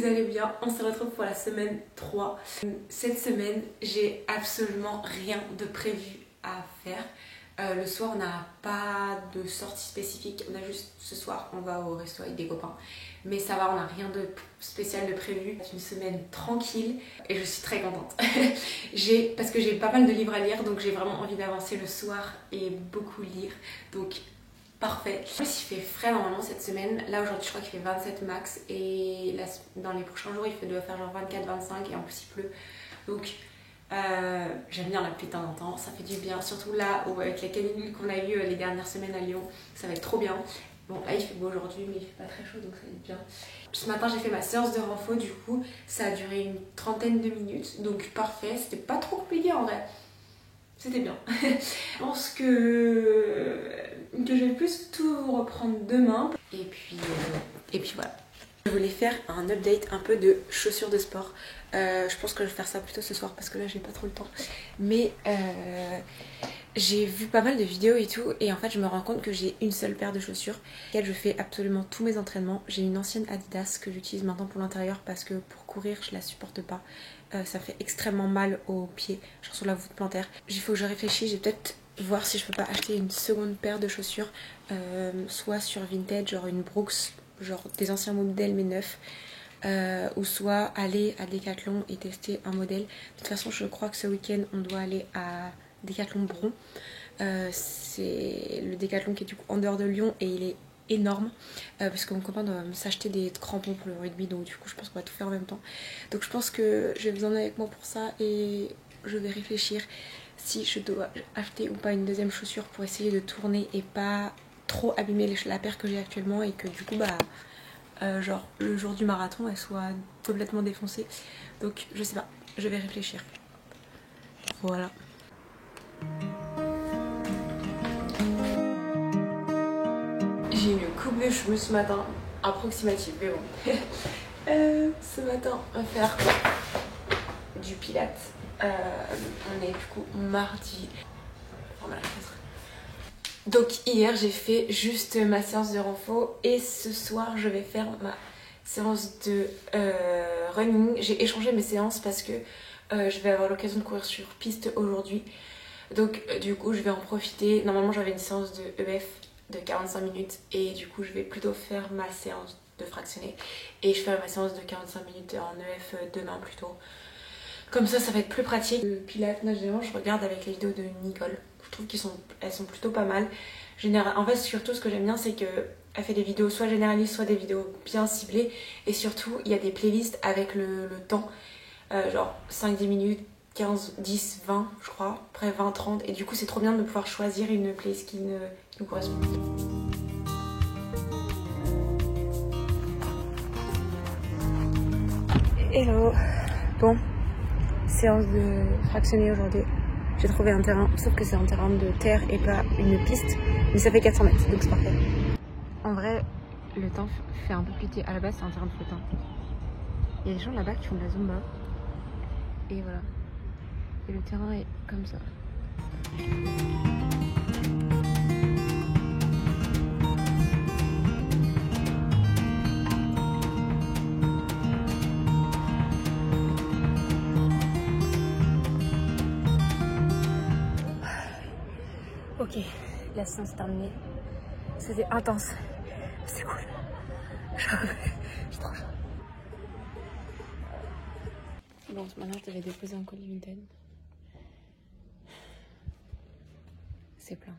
vous allez bien, on se retrouve pour la semaine 3. Cette semaine, j'ai absolument rien de prévu à faire. Le soir, on n'a pas de sortie spécifique, on a juste ce soir, on va au resto avec des copains. Mais ça va, on n'a rien de spécial de prévu. C'est une semaine tranquille et je suis très contente. Parce que j'ai pas mal de livres à lire, donc j'ai vraiment envie d'avancer le soir et beaucoup lire. Donc parfait. En plus, il fait frais normalement cette semaine. Là aujourd'hui, je crois qu'il fait 27 max et dans les prochains jours, doit faire genre 24-25 et en plus il pleut. Donc j'aime bien la pluie de temps en temps, ça fait du bien. Surtout là avec la canicule qu'on a eu les dernières semaines à Lyon, ça va être trop bien. Bon, là il fait beau aujourd'hui, mais il fait pas très chaud donc ça va être bien. Ce matin, j'ai fait ma séance de renfo, du coup, ça a duré une trentaine de minutes, donc parfait. C'était pas trop compliqué en vrai. C'était bien. Je pense que je vais plus tout reprendre demain. Et puis voilà. Je voulais faire un update un peu de chaussures de sport. Je pense que je vais faire ça plutôt ce soir parce que là j'ai pas trop le temps. Mais j'ai vu pas mal de vidéos et tout. Et en fait je me rends compte que j'ai une seule paire de chaussures. Laquelle je fais absolument tous mes entraînements. J'ai une ancienne Adidas que j'utilise maintenant pour l'intérieur parce que pour courir je la supporte pas. Ça fait extrêmement mal aux pieds, genre sur la voûte plantaire. Il faut que je réfléchisse, je vais peut-être voir si je peux pas acheter une seconde paire de chaussures, soit sur Vinted, genre une Brooks, genre des anciens modèles mais neufs, ou soit aller à Decathlon et tester un modèle. De toute façon, je crois que ce week-end, on doit aller à Decathlon Bron. C'est le Decathlon qui est du coup en dehors de Lyon et il est énorme parce que mon copain doit s'acheter des crampons pour le rugby, donc du coup je pense qu'on va tout faire en même temps. Donc je pense que je vais vous emmener avec moi pour ça et je vais réfléchir si je dois acheter ou pas une deuxième chaussure pour essayer de tourner et pas trop abîmer la paire que j'ai actuellement et que du coup genre le jour du marathon elle soit complètement défoncée. Donc je sais pas, je vais réfléchir. Voilà. J'ai une coupe de cheveux ce matin, approximative, mais bon. Ce matin, on va faire du pilates. On est du coup mardi. Donc hier, j'ai fait juste ma séance de renfo et ce soir, je vais faire ma séance de running. J'ai échangé mes séances parce que je vais avoir l'occasion de courir sur piste aujourd'hui. Donc du coup, je vais en profiter. Normalement, j'avais une séance de EF de 45 minutes et du coup je vais plutôt faire ma séance de fractionné et je ferai ma séance de 45 minutes en EF demain plutôt. Comme ça va être plus pratique. Le pilates nagéant, je regarde avec les vidéos de Nicole. Je trouve qu'elles sont plutôt pas mal. En fait, surtout ce que j'aime bien, c'est qu'elle fait des vidéos soit généralistes, soit des vidéos bien ciblées. Et surtout, il y a des playlists avec le temps. Genre 5-10 minutes, 15, 10, 20 je crois, après 20, 30 et du coup c'est trop bien de pouvoir choisir une playlist qui nous correspond. Hello. Bon, séance de fractionné aujourd'hui. J'ai trouvé un terrain, sauf que c'est un terrain de terre et pas une piste, mais ça fait 400 mètres donc c'est parfait. En vrai, le temps fait un peu pitié. À la base c'est un terrain de foot. Il y a des gens là-bas qui font de la zumba et voilà. Et le terrain est comme ça. Ok, la séance est terminée. C'était intense. C'est cool. J'ai trop chaud. Bon, maintenant je devais déposer un colis Vinted. C'est plein.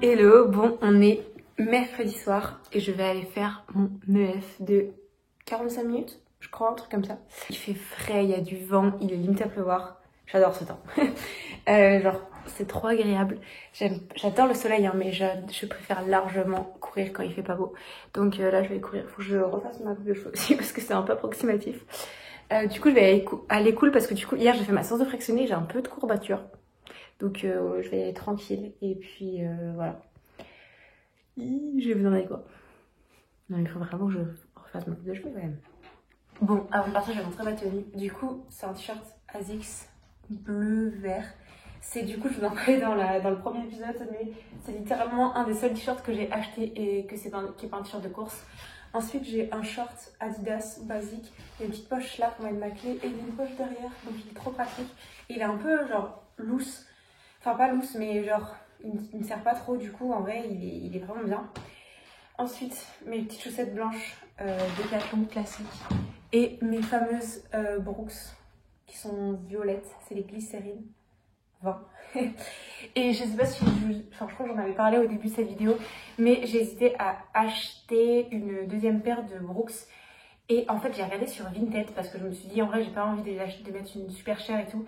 Hello, bon, on est mercredi soir et je vais aller faire mon EF de 45 minutes, je crois, un truc comme ça. Il fait frais, il y a du vent, il est limite à pleuvoir. J'adore ce temps. Genre, c'est trop agréable. J'adore le soleil, hein, mais je préfère largement courir quand il fait pas beau. Donc là, je vais courir. Faut que je refasse ma coupe de cheveux aussi parce que c'est un peu approximatif. Du coup, je vais aller cool parce que du coup, hier, j'ai fait ma séance de fractionné. J'ai un peu de courbature. Donc, je vais y aller tranquille. Et puis, voilà. Je vais vous en aller quoi. Non, il faut vraiment que je refasse ma coupe de cheveux quand même. Bon, avant de partir, je vais montrer ma tenue. Du coup, c'est un t-shirt ASICS bleu-vert. C'est du coup, je vous en parlais dans le premier épisode, mais c'est littéralement un des seuls t-shirts que j'ai acheté et que qui est pas un t-shirt de course. Ensuite, j'ai un short Adidas basique. Il y a une petite poche là pour mettre ma clé et il y a une poche derrière, donc il est trop pratique. Et il est un peu genre loose, enfin pas loose, mais genre il me sert pas trop, du coup en vrai il est vraiment bien. Ensuite, mes petites chaussettes blanches Decathlon classiques et mes fameuses Brooks qui sont violettes, c'est les glycérines 20. Et je sais pas si je crois que j'en avais parlé au début de cette vidéo, mais j'ai hésité à acheter une deuxième paire de Brooks. Et en fait j'ai regardé sur Vinted parce que je me suis dit en vrai j'ai pas envie de mettre une super chère et tout.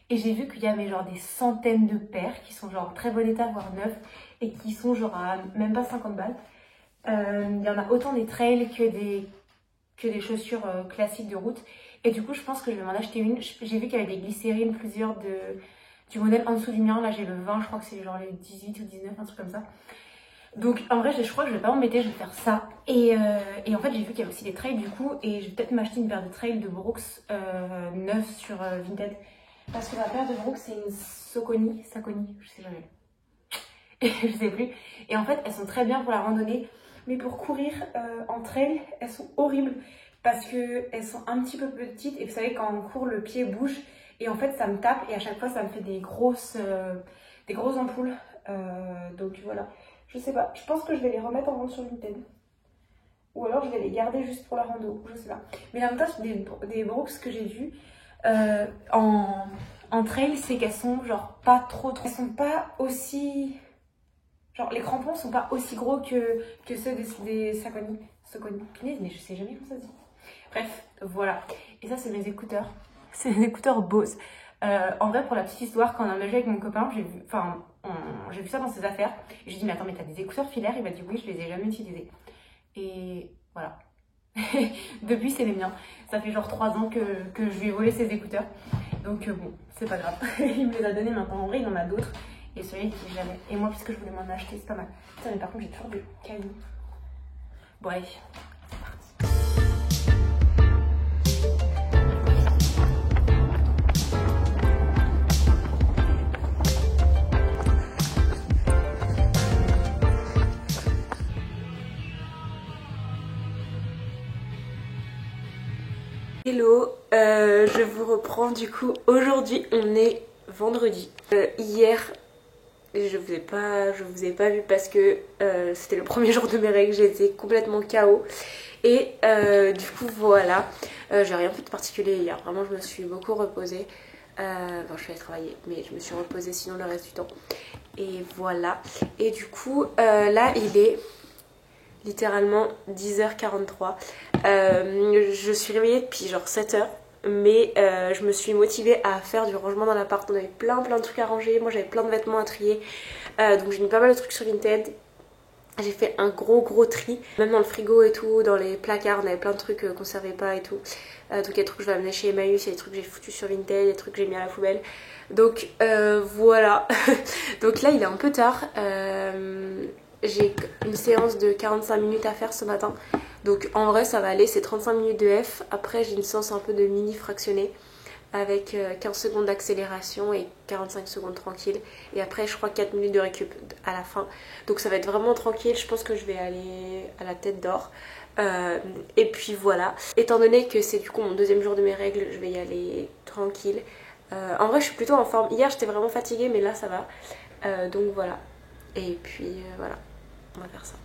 Et j'ai vu qu'il y avait genre des centaines de paires qui sont genre en très bon état, voire neufs, et qui sont genre à même pas 50 balles. Il y en a autant des trails que des chaussures classiques de route. Et du coup je pense que je vais m'en acheter une. J'ai vu qu'il y avait des glycérines, plusieurs du modèle en dessous du mien. Là j'ai le 20, je crois que c'est genre les 18 ou 19, un truc comme ça. Donc en vrai je crois que je vais pas m'embêter, je vais faire ça. Et en fait j'ai vu qu'il y avait aussi des trails du coup. Et je vais peut-être m'acheter une paire de trails de Brooks neuves sur Vinted. Parce que la paire de Brooks c'est une Saucony, je sais jamais. Je sais plus. Et en fait elles sont très bien pour la randonnée. Mais pour courir en trail, elles sont horribles. Parce qu'elles sont un petit peu petites. Et vous savez quand on court le pied bouge. Et en fait ça me tape et à chaque fois ça me fait des grosses ampoules. Donc voilà. Je sais pas, je pense que je vais les remettre en vente sur Vinted. Ou alors je vais les garder juste pour la rando, je sais pas. Mais l'avantage des Brooks que j'ai vues en trail, c'est qu'elles sont genre pas trop. Elles sont pas aussi. Genre les crampons sont pas aussi gros que ceux des Saucony. Punaise, mais je sais jamais comment ça se dit. Bref, voilà. Et ça, c'est mes écouteurs. C'est mes écouteurs Bose. En vrai, pour la petite histoire, quand on a mangé avec mon copain, j'ai vu ça dans ses affaires. Et j'ai dit, mais attends, mais t'as des écouteurs filaires? Il m'a dit, oui, je les ai jamais utilisés. Et voilà. Depuis, c'est les miens. Ça fait genre 3 ans que je lui ai volé ses écouteurs. Donc bon, c'est pas grave. Il me les a donnés maintenant. En vrai, il en a d'autres. Et celui-là, il n'utilise jamais. Et moi, puisque je voulais m'en acheter, c'est pas mal. Putain, mais par contre, j'ai toujours des cailloux. Bon, allez. Hello, je vous reprends du coup. Aujourd'hui on est vendredi. Hier je vous ai pas vu parce que c'était le premier jour de mes règles, j'étais complètement KO. Et du coup voilà, j'ai rien fait de particulier hier, vraiment je me suis beaucoup reposée. Bon, je suis allée travailler mais je me suis reposée sinon le reste du temps. Et voilà, et du coup là il est littéralement 10h43. Je suis réveillée depuis genre 7h, mais je me suis motivée à faire du rangement dans l'appart. On avait plein de trucs à ranger, moi j'avais plein de vêtements à trier, donc j'ai mis pas mal de trucs sur Vinted. J'ai fait un gros tri, même dans le frigo et tout, dans les placards on avait plein de trucs qu'on servait pas et tout. Donc il y a des trucs que je vais amener chez Emmaüs, il y a des trucs que j'ai foutus sur Vinted, il y a des trucs que j'ai mis à la poubelle. Donc voilà. Donc là il est un peu tard. J'ai une séance de 45 minutes à faire ce matin. Donc en vrai ça va aller, c'est 35 minutes de F. Après j'ai une séance un peu de mini fractionné avec 15 secondes d'accélération et 45 secondes tranquille. Et après je crois 4 minutes de récup à la fin. Donc ça va être vraiment tranquille, je pense que je vais aller à la tête d'or. Et puis voilà. Étant donné que c'est du coup mon deuxième jour de mes règles, je vais y aller tranquille. En vrai je suis plutôt en forme. Hier j'étais vraiment fatiguée mais là ça va. Donc voilà. Et puis voilà. On va faire ça.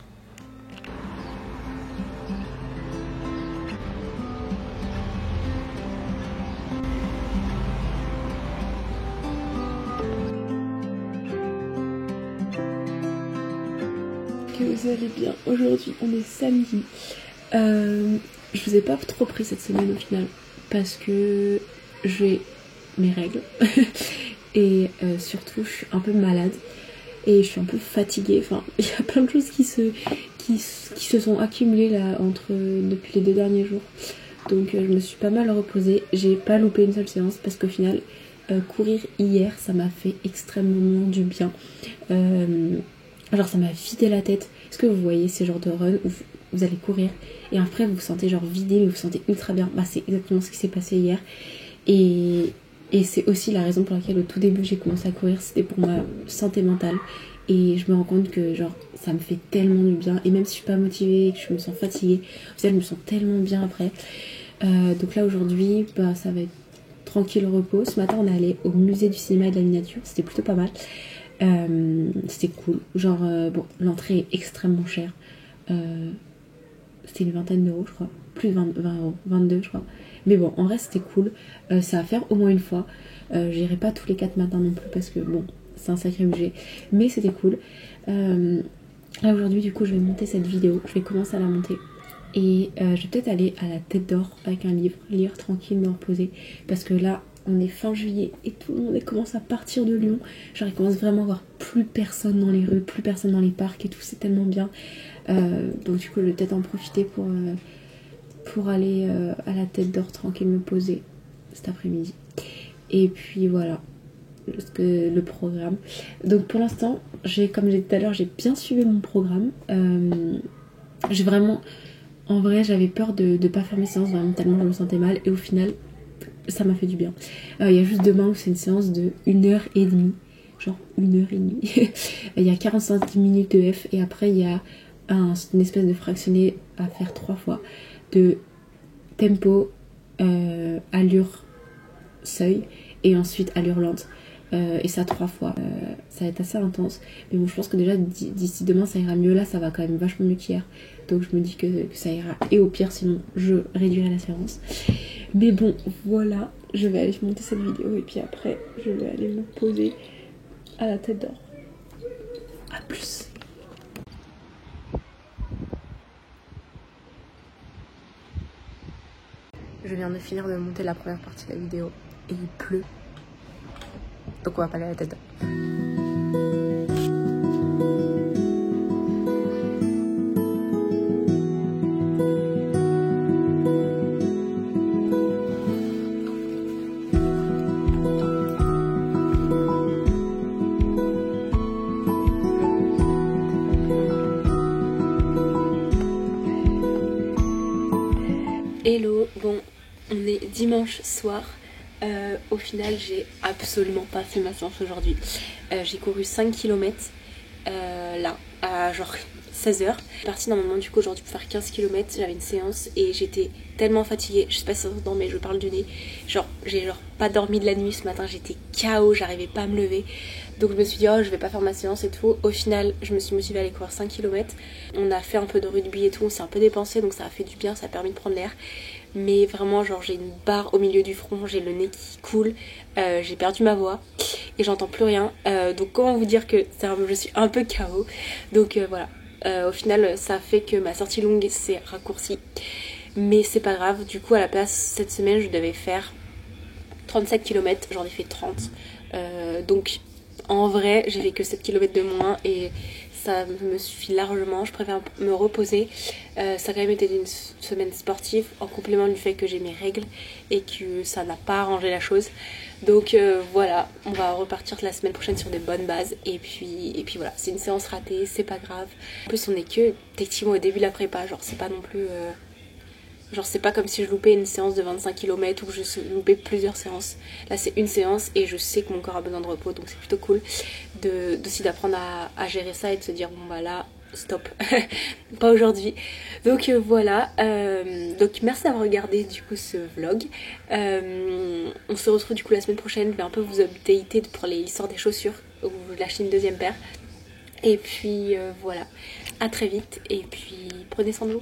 Que vous allez bien. Aujourd'hui, on est samedi. Je vous ai pas trop pris cette semaine au final parce que j'ai mes règles et surtout je suis un peu malade. Et je suis un peu fatiguée, enfin il y a plein de choses qui se sont accumulées là depuis les 2 derniers jours. Donc je me suis pas mal reposée, j'ai pas loupé une seule séance parce qu'au final courir hier ça m'a fait extrêmement du bien. Genre ça m'a vidé la tête. Est-ce que vous voyez ces genres de run où vous allez courir et après vous vous sentez genre vidé mais vous vous sentez ultra bien? Bah c'est exactement ce qui s'est passé hier. Et Et c'est aussi la raison pour laquelle au tout début j'ai commencé à courir, c'était pour ma santé mentale. Et je me rends compte que genre ça me fait tellement du bien. Et même si je suis pas motivée et que je me sens fatiguée, au final je me sens tellement bien après. Donc là aujourd'hui bah, ça va être tranquille repos. Ce matin on est allé au musée du cinéma et de la miniature, c'était plutôt pas mal. C'était cool. Genre bon, l'entrée est extrêmement chère. C'était une vingtaine d'euros je crois. Plus de 20 euros, 22 je crois. Mais bon, en vrai c'était cool. Ça va faire au moins une fois. J'irai pas tous les 4 matins non plus parce que bon, c'est un sacré budget. Mais c'était cool. Là aujourd'hui du coup je vais monter cette vidéo. Je vais commencer à la monter. Et je vais peut-être aller à la Tête d'Or avec un livre. Lire tranquille, me reposer. Parce que là, on est fin juillet et tout le monde commence à partir de Lyon. Genre il commence vraiment à voir plus personne dans les rues, plus personne dans les parcs et tout. C'est tellement bien. Donc du coup je vais peut-être en profiter pour aller à la Tête d'Or tranquille, me poser cet après-midi. Et puis voilà le programme. Donc pour l'instant, comme j'ai dit tout à l'heure, j'ai bien suivi mon programme. J'ai vraiment... En vrai, j'avais peur de pas faire mes séances, vraiment tellement je me sentais mal. Et au final, ça m'a fait du bien. Il y a juste demain où c'est une séance de 1h30. Genre 1h30. Il y a 45 minutes de F. Et après, il y a une espèce de fractionné à faire 3 fois. De tempo, allure, seuil. Et ensuite allure lente. Et ça 3 fois. Ça va être assez intense. Mais bon, je pense que déjà d'ici demain, ça ira mieux. Là, ça va quand même vachement mieux qu'hier. Donc je me dis que ça ira. Et au pire, sinon, je réduirai la séance. Mais bon, voilà. Je vais aller monter cette vidéo. Et puis après, je vais aller me poser à la Tête d'Or. A plus. Je viens de finir de monter la première partie de la vidéo. Et il pleut. Donc on va pas aller à la Tête d'Or. Hello, bon, on est dimanche soir. Au final, j'ai absolument pas fait ma séance aujourd'hui. J'ai couru 5 km là, à genre 16h. Je suis partie normalement du coup aujourd'hui pour faire 15 km. J'avais une séance et j'étais tellement fatiguée. Je sais pas si ça s'entend, mais je parle du nez. Genre, j'ai pas dormi de la nuit ce matin. J'étais KO, j'arrivais pas à me lever. Donc je me suis dit, oh, je vais pas faire ma séance et tout. Au final, je me suis motivée à aller courir 5 km. On a fait un peu de rugby et tout. On s'est un peu dépensé, donc ça a fait du bien. Ça a permis de prendre l'air. Mais vraiment, genre, j'ai une barre au milieu du front. J'ai le nez qui coule. J'ai perdu ma voix. Et j'entends plus rien. Donc comment vous dire que je suis un peu KO. Donc voilà. Au final, ça fait que ma sortie longue s'est raccourcie. Mais c'est pas grave. Du coup, à la place, cette semaine, je devais faire 37 km. J'en ai fait 30. Donc en vrai, j'ai fait que 7 km de moins. Et ça me suffit largement. Je préfère me reposer. Ça a quand même été une semaine sportive en complément du fait que j'ai mes règles et que ça n'a pas arrangé la chose. Donc voilà, on va repartir la semaine prochaine sur des bonnes bases. Et puis voilà, c'est une séance ratée, c'est pas grave. En plus, on est que techniquement au début de la prépa. Genre, c'est pas non plus. Genre, c'est pas comme si je loupais une séance de 25 km ou que je loupais plusieurs séances. Là, c'est une séance et je sais que mon corps a besoin de repos. Donc, c'est plutôt cool aussi d'apprendre à gérer ça et de se dire, bon, bah là, stop, pas aujourd'hui. Donc voilà, donc merci d'avoir regardé du coup ce vlog. On se retrouve du coup la semaine prochaine. Je vais un peu vous updater pour l'histoire des chaussures ou l'acheter une deuxième paire. Et puis voilà, à très vite et puis prenez soin de vous.